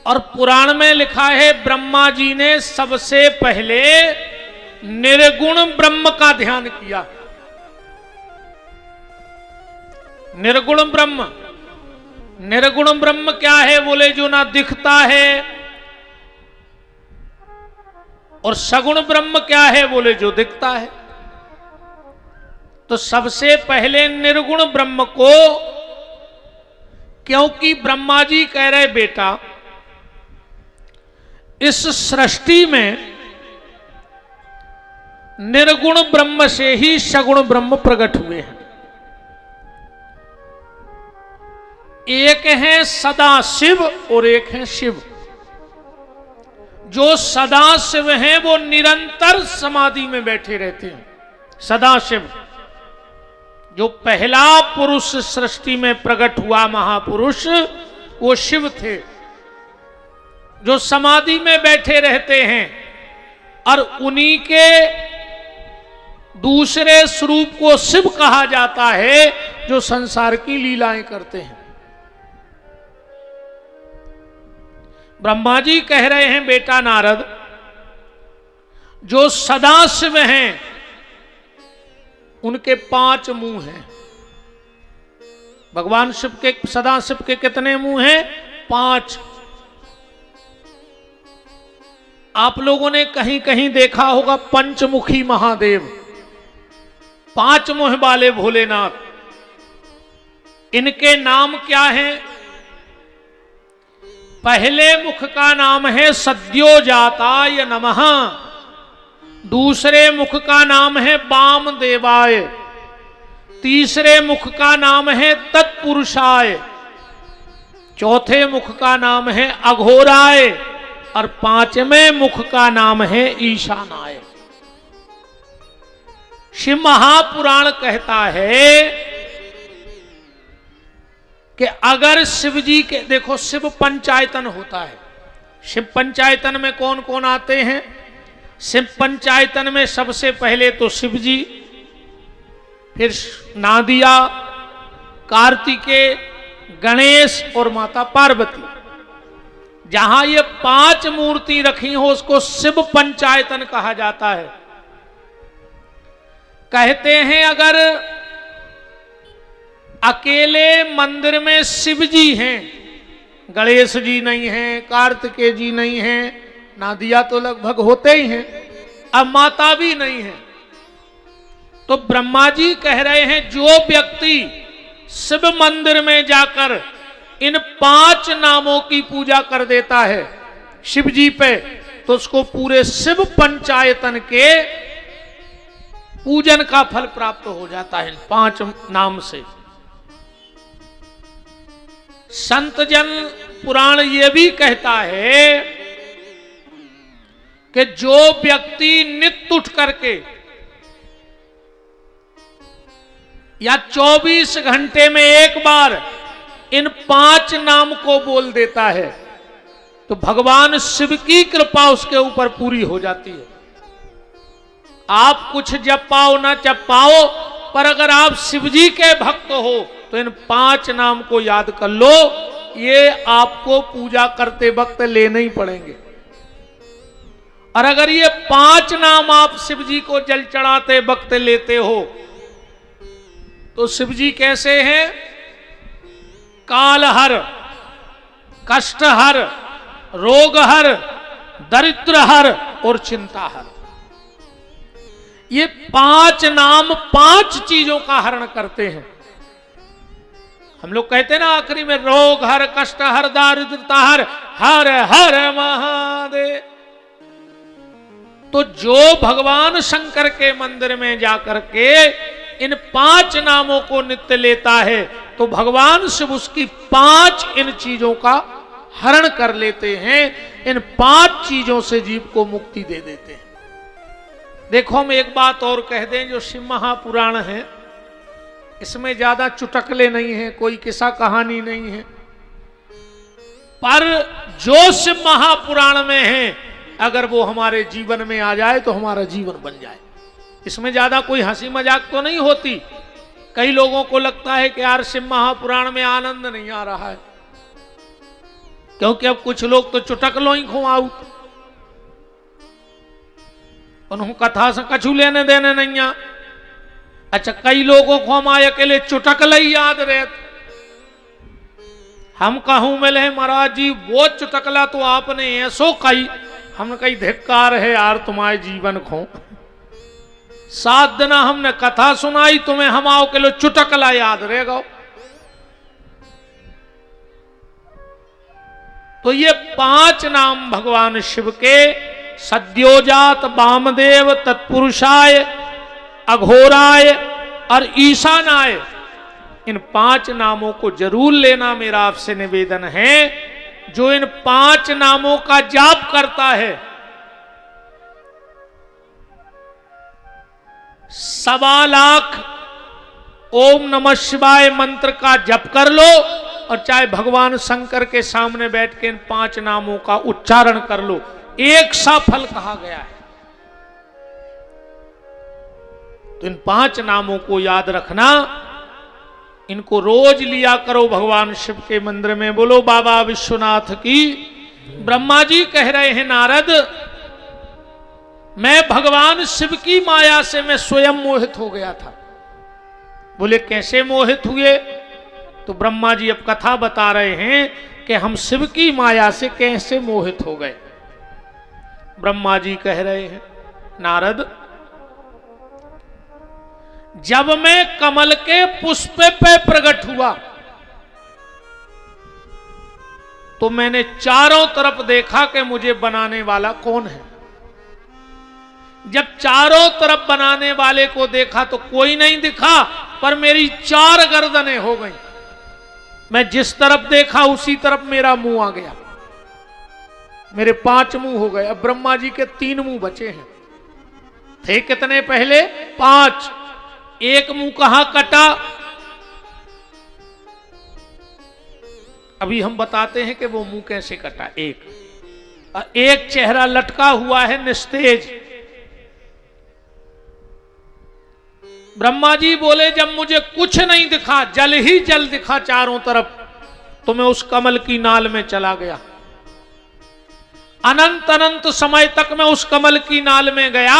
और पुराण में लिखा है ब्रह्मा जी ने सबसे पहले निर्गुण ब्रह्म का ध्यान किया। निर्गुण ब्रह्म, निर्गुण ब्रह्म क्या है बोले, जो ना दिखता है। और सगुण ब्रह्म क्या है बोले, जो दिखता है। तो सबसे पहले निर्गुण ब्रह्म को, क्योंकि ब्रह्मा जी कह रहे बेटा इस सृष्टि में निर्गुण ब्रह्म से ही सगुण ब्रह्म प्रकट हुए हैं। एक है सदा शिव और एक है शिव। जो सदा शिव हैं वो निरंतर समाधि में बैठे रहते हैं। सदा शिव, जो पहला पुरुष सृष्टि में प्रकट हुआ महापुरुष, वो शिव थे, जो समाधि में बैठे रहते हैं। और उन्हीं के दूसरे स्वरूप को शिव कहा जाता है, जो संसार की लीलाएं करते हैं। ब्रह्मा जी कह रहे हैं बेटा नारद, जो सदा शिव हैं उनके 5 मुंह हैं। भगवान शिव के, सदा शिव के कितने मुंह हैं? 5। आप लोगों ने कहीं कहीं देखा होगा पंचमुखी महादेव, 5 मुंह वाले भोलेनाथ। इनके नाम क्या हैं? पहले मुख का नाम है सद्योजाताय नमः, दूसरे मुख का नाम है वामदेवाय, तीसरे मुख का नाम है तत्पुरुषाय, चौथे मुख का नाम है अघोराय, और 5वें मुख का नाम है ईशानाय। शिव महापुराण कहता है कि अगर शिव जी के, देखो शिव पंचायतन होता है। शिव पंचायतन में कौन कौन आते हैं? शिव पंचायतन में सबसे पहले तो शिव जी, फिर नादिया, कार्तिकेय, गणेश और माता पार्वती। जहां ये 5 मूर्ति रखी हो उसको शिव पंचायतन कहा जाता है। कहते हैं अगर अकेले मंदिर में शिव जी हैं, गणेश जी नहीं हैं, कार्तिकेय जी नहीं हैं, नादिया तो लगभग होते ही हैं, अब माता भी नहीं है, तो ब्रह्मा जी कह रहे हैं जो व्यक्ति शिव मंदिर में जाकर इन 5 नामों की पूजा कर देता है शिव जी पे, तो उसको पूरे शिव पंचायतन के पूजन का फल प्राप्त हो जाता है 5 नाम से। संत जन पुराण ये भी कहता है कि जो व्यक्ति नित्य उठ करके या 24 घंटे में एक बार इन 5 नाम को बोल देता है तो भगवान शिव की कृपा उसके ऊपर पूरी हो जाती है। आप कुछ जप पाओ ना जप पाओ, पर अगर आप शिव जी के भक्त हो तो इन 5 नाम को याद कर लो, ये आपको पूजा करते वक्त लेने ही पड़ेंगे। और अगर ये 5 नाम आप शिव जी को जल चढ़ाते वक्त लेते हो तो शिव जी कैसे हैं? कालहर, कष्टहर, रोगहर, दरिद्रहर और चिंताहर। ये 5 नाम 5 चीजों का हरण करते हैं। हम लोग कहते हैं ना आखिरी में रोग हर, कष्ट हर, दारिद्रता हर, हर हर महादेव। तो जो भगवान शंकर के मंदिर में जाकर के इन 5 नामों को नित्य लेता है तो भगवान शिव उसकी 5 इन चीजों का हरण कर लेते हैं। इन 5 चीजों से जीव को मुक्ति दे देते हैं। देखो हम एक बात और कह दें, जो शिव महापुराण है इसमें ज्यादा चुटकले नहीं है, कोई किस्सा कहानी नहीं है, पर जो शिव महापुराण में है अगर वो हमारे जीवन में आ जाए तो हमारा जीवन बन जाए। इसमें ज्यादा कोई हंसी मजाक तो नहीं होती। कई लोगों को लगता है कि यार शिव महापुराण में आनंद नहीं आ रहा है, क्योंकि अब कुछ लोग तो चुटक लो ही खुआऊ, उन्होंने कथा से कछु लेने देने नहीं आ। अच्छा, कई लोगों को हमारे अकेले चुटक लई याद रहते। हम कहूं मिले महाराज जी वो चुटकला तो आपने ऐसो कही, हमने कही धिक्कार है यार तुम्हारे जीवन को। 7 दिन हमने कथा सुनाई, तुम्हें हम आओ के लो चुटकला याद रहेगा। तो ये 5 नाम भगवान शिव के, सद्योजात, वामदेव, तत्पुरुषाय, अघोराय और ईशानाय, इन 5 नामों को जरूर लेना मेरा आपसे निवेदन है। जो इन 5 नामों का जाप करता है 1.25 लाख ओम नमः शिवाय मंत्र का जप कर लो, और चाहे भगवान शंकर के सामने बैठ के इन 5 नामों का उच्चारण कर लो, एक सा फल कहा गया है। तो इन 5 नामों को याद रखना, इनको रोज लिया करो भगवान शिव के मंदिर में। बोलो बाबा विश्वनाथ की। ब्रह्मा जी कह रहे हैं नारद, मैं भगवान शिव की माया से मैं स्वयं मोहित हो गया था। बोले कैसे मोहित हुए? तो ब्रह्मा जी अब कथा बता रहे हैं कि हम शिव की माया से कैसे मोहित हो गए। ब्रह्मा जी कह रहे हैं नारद, जब मैं कमल के पुष्प पे प्रकट हुआ तो मैंने चारों तरफ देखा कि मुझे बनाने वाला कौन है। जब चारों तरफ बनाने वाले को देखा तो कोई नहीं दिखा, पर मेरी 4 गर्दनें हो गई। मैं जिस तरफ देखा उसी तरफ मेरा मुंह आ गया, मेरे 5 मुंह हो गए। अब ब्रह्मा जी के 3 मुंह बचे हैं। थे कितने पहले? 5। एक मुंह कहां कटा? अभी हम बताते हैं कि वो मुंह कैसे कटा। एक चेहरा लटका हुआ है निस्तेज। ब्रह्मा जी बोले जब मुझे कुछ नहीं दिखा, जल ही जल दिखा चारों तरफ, तो मैं उस कमल की नाल में चला गया। अनंत अनंत समय तक मैं उस कमल की नाल में गया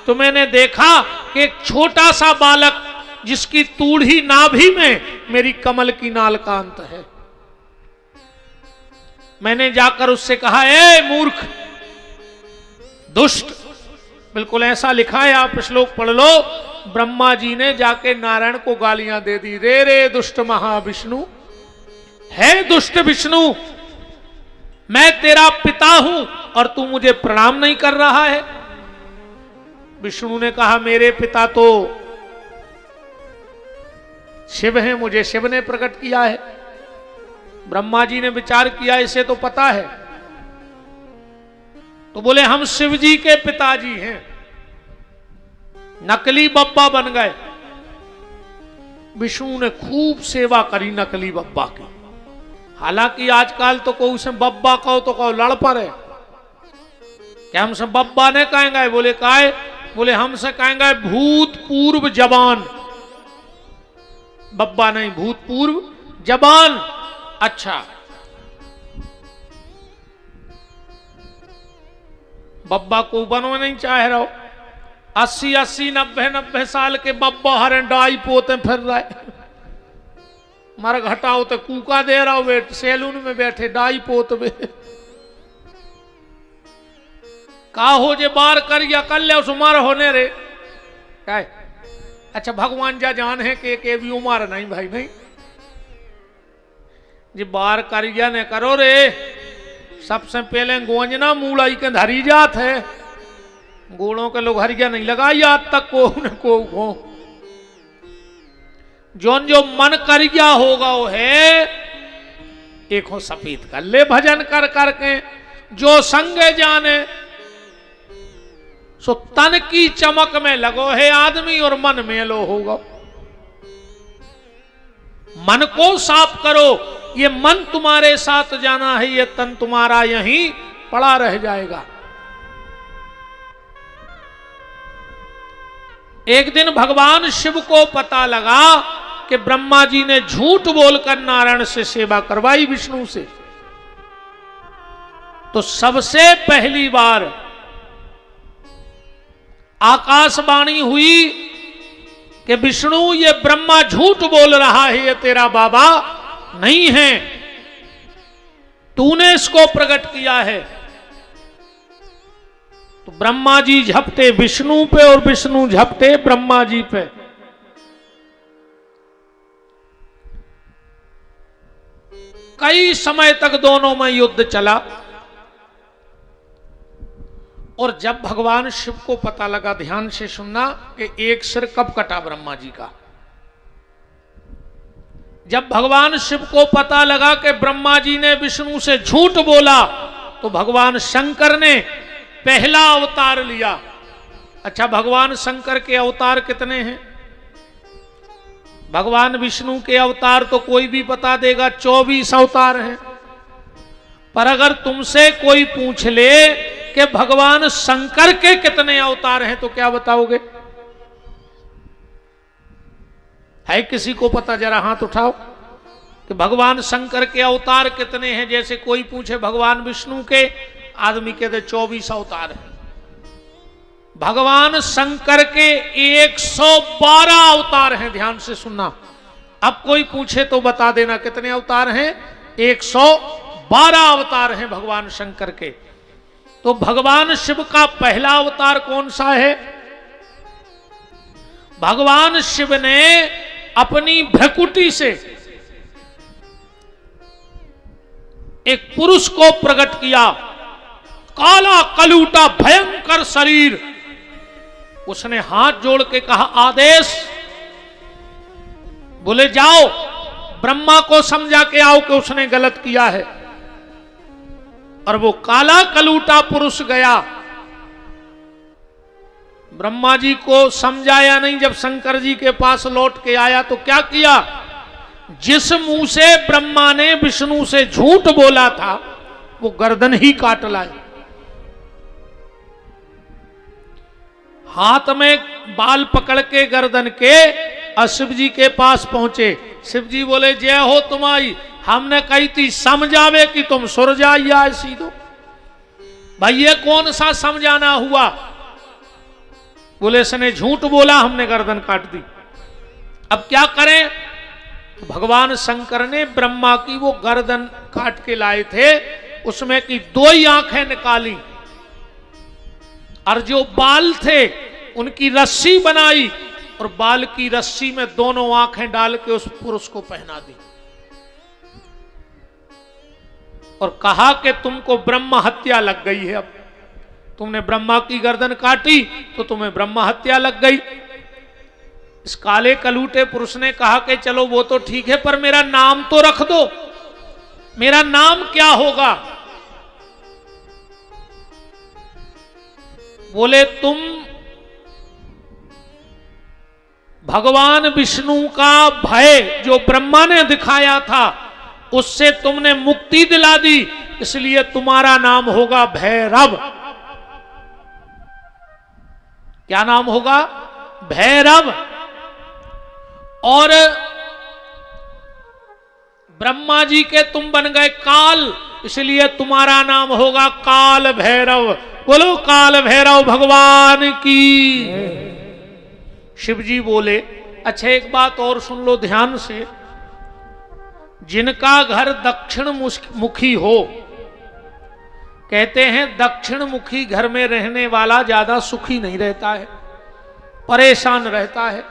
तो मैंने देखा कि एक छोटा सा बालक जिसकी तूड़ी नाभि में मेरी कमल की नाल का अंत है। मैंने जाकर उससे कहा, ए मूर्ख, दुष्ट, बिल्कुल ऐसा लिखा है, आप श्लोक पढ़ लो। ब्रह्मा जी ने जाके नारायण को गालियां दे दी, रे रे दुष्ट महाविष्णु, है दुष्ट विष्णु, मैं तेरा पिता हूं और तू मुझे प्रणाम नहीं कर रहा है। विष्णु ने कहा, मेरे पिता तो शिव हैं, मुझे शिव ने प्रकट किया है। ब्रह्मा जी ने विचार किया, इसे तो पता है। तो बोले हम शिव जी के पिताजी हैं। नकली बब्बा बन गए। विष्णु ने खूब सेवा करी नकली बब्बा की। हालांकि आजकल तो कोई उसे बब्बा कहो तो कहो लड़ पड़े। क्या हमसे बब्बा ने कहेंगे? बोले काहे? बोले हमसे कहेंगे भूतपूर्व जवान। बब्बा नहीं, भूतपूर्व जवान। अच्छा, बब्बा को बनो नहीं चाह रहा हो। 80-80, 90-90 साल के बब्बा हरे डाई पोते फिर रहे। मर घटाओ तो कूका दे रहा हो, सैलून में बैठे डाई पोत में। का हो जे बार कर या कर ले उस उमर होने रे क्या? अच्छा, भगवान जा जान है कि भी उमर नहीं भाई, नहीं जी बार कर या ने करो रे। सबसे पहले गोंजना मूड़ाई के धरी जात है। गोड़ों के लोग हरिया नहीं लगाई आज तक को जोन जो मन करिया होगा वो है। एक हो सफेद कर ले भजन कर करके, जो संगे जाने सो तन की चमक में लगो है आदमी और मन में लो होगा। मन को साफ करो, ये मन तुम्हारे साथ जाना है, ये तन तुम्हारा यहीं पड़ा रह जाएगा। एक दिन भगवान शिव को पता लगा कि ब्रह्मा जी ने झूठ बोलकर नारायण से सेवा करवाई विष्णु से। तो सबसे पहली बार आकाशवाणी हुई कि विष्णु ये ब्रह्मा झूठ बोल रहा है, ये तेरा बाबा नहीं है, तूने इसको प्रकट किया है। तो ब्रह्मा जी झपटे विष्णु पे और विष्णु झपटे ब्रह्मा जी पे। कई समय तक दोनों में युद्ध चला और जब भगवान शिव को पता लगा, ध्यान से सुनना, कि एक सिर कब कटा ब्रह्मा जी का। जब भगवान शिव को पता लगा कि ब्रह्मा जी ने विष्णु से झूठ बोला, तो भगवान शंकर ने पहला अवतार लिया। अच्छा, भगवान शंकर के अवतार कितने हैं? भगवान विष्णु के अवतार तो कोई भी बता देगा, 24 अवतार हैं। पर अगर तुमसे कोई पूछ ले कि भगवान शंकर के कितने अवतार हैं, तो क्या बताओगे? है किसी को पता? जरा हाथ उठाओ कि भगवान शंकर के अवतार कितने हैं। जैसे कोई पूछे भगवान विष्णु के, आदमी कहते 24 अवतार हैं। भगवान शंकर के 112 अवतार हैं। ध्यान से सुनना, अब कोई पूछे तो बता देना कितने अवतार हैं। 112 अवतार हैं भगवान शंकर के। तो भगवान शिव का पहला अवतार कौन सा है? भगवान शिव ने अपनी भ्रकुटी से एक पुरुष को प्रकट किया, काला कलूटा भयंकर शरीर। उसने हाथ जोड़ के कहा, आदेश। बोले जाओ ब्रह्मा को समझा के आओ कि उसने गलत किया है। और वो काला कलूटा पुरुष गया, ब्रह्मा जी को समझाया नहीं। जब शंकर जी के पास लौट के आया तो क्या किया? जिस मुंह से ब्रह्मा ने विष्णु से झूठ बोला था, वो गर्दन ही काट लाए। हाथ में बाल पकड़ के गर्दन के और शिव जी के पास पहुंचे। शिव जी बोले, जय हो तुम्हारी, हमने कही थी समझावे कि तुम सुर जाइए सीधो। भाई ये कौन सा समझाना हुआ? बोले इसने झूठ बोला, हमने गर्दन काट दी। अब क्या करें? तो भगवान शंकर ने ब्रह्मा की वो गर्दन काट के लाए थे, उसमें की 2 ही आंखें निकाली और जो बाल थे उनकी रस्सी बनाई और बाल की रस्सी में दोनों आंखें डाल के उस पुरुष को पहना दी और कहा कि तुमको ब्रह्म हत्या लग गई है। अब तुमने ब्रह्मा की गर्दन काटी तो तुम्हें ब्रह्म हत्या लग गई। इस काले कलूटे पुरुष ने कहा कि चलो वो तो ठीक है, पर मेरा नाम तो रख दो, मेरा नाम क्या होगा? बोले तुम भगवान विष्णु का भय जो ब्रह्मा ने दिखाया था उससे तुमने मुक्ति दिला दी, इसलिए तुम्हारा नाम होगा भैरव। क्या नाम होगा? भैरव। और ब्रह्मा जी के तुम बन गए काल, इसलिए तुम्हारा नाम होगा काल भैरव। बोलो काल भैरव भगवान की। शिव जी बोले, अच्छा एक बात और सुन लो ध्यान से, जिनका घर दक्षिण मुखी हो, कहते हैं दक्षिण मुखी घर में रहने वाला ज्यादा सुखी नहीं रहता है, परेशान रहता है।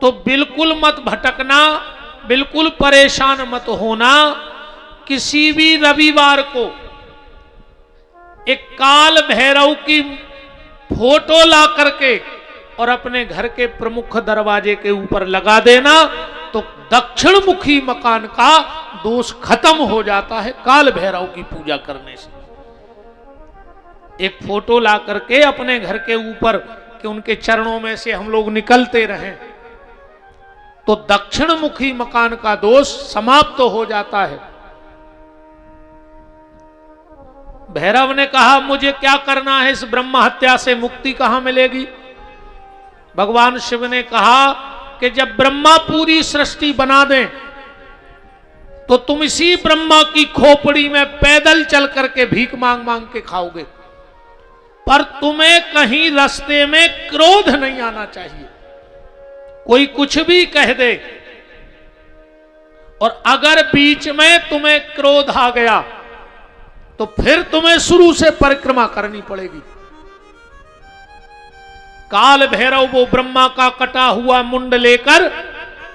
तो बिल्कुल मत भटकना, बिल्कुल परेशान मत होना। किसी भी रविवार को एक काल भैरव की फोटो ला करके और अपने घर के प्रमुख दरवाजे के ऊपर लगा देना, तो दक्षिण मुखी मकान का दोष खत्म हो जाता है काल भैरव की पूजा करने से। एक फोटो ला करके अपने घर के ऊपर कि उनके चरणों में से हम लोग निकलते रहें, तो दक्षिण मुखी मकान का दोष समाप्त हो जाता है। भैरव ने कहा, मुझे क्या करना है? इस ब्रह्म हत्या से मुक्ति कहां मिलेगी? भगवान शिव ने कहा कि जब ब्रह्मा पूरी सृष्टि बना दें तो तुम इसी ब्रह्मा की खोपड़ी में पैदल चल करके भीख मांग मांग के खाओगे, पर तुम्हें कहीं रास्ते में क्रोध नहीं आना चाहिए। कोई कुछ भी कह दे और अगर बीच में तुम्हें क्रोध आ गया तो फिर तुम्हें शुरू से परिक्रमा करनी पड़ेगी। काल भैरव वो ब्रह्मा का कटा हुआ मुंड लेकर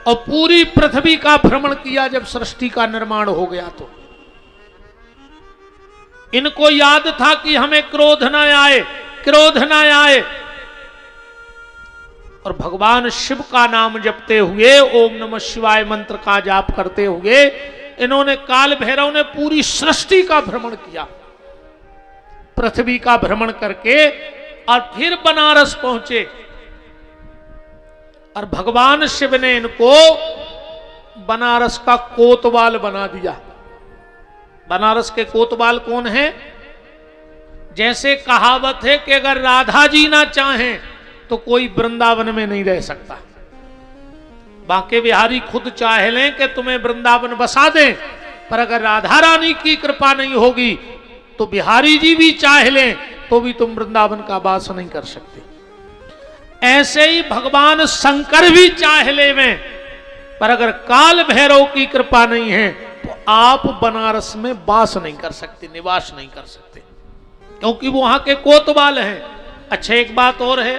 और पूरी पृथ्वी का भ्रमण किया जब सृष्टि का निर्माण हो गया। तो इनको याद था कि हमें क्रोध न आए, क्रोध न आए, और भगवान शिव का नाम जपते हुए, ओम नमः शिवाय मंत्र का जाप करते हुए इन्होंने, काल भैरव ने पूरी सृष्टि का भ्रमण किया, पृथ्वी का भ्रमण करके और फिर बनारस पहुंचे। और भगवान शिव ने इनको बनारस का कोतवाल बना दिया। बनारस के कोतवाल कौन है? जैसे कहावत है कि अगर राधा जी ना चाहें तो कोई वृंदावन में नहीं रह सकता। बांके बिहारी खुद चाह लें कि तुम्हें वृंदावन बसा दें, पर अगर राधा रानी की कृपा नहीं होगी तो बिहारी जी भी चाह लें तो भी तुम वृंदावन का वास नहीं कर सकते। ऐसे ही भगवान शंकर भी चाह ले में, पर अगर काल भैरव की कृपा नहीं है तो आप बनारस में वास नहीं कर सकते, निवास नहीं कर सकते, क्योंकि वो वहां के कोतवाल हैं। अच्छा, एक बात और है,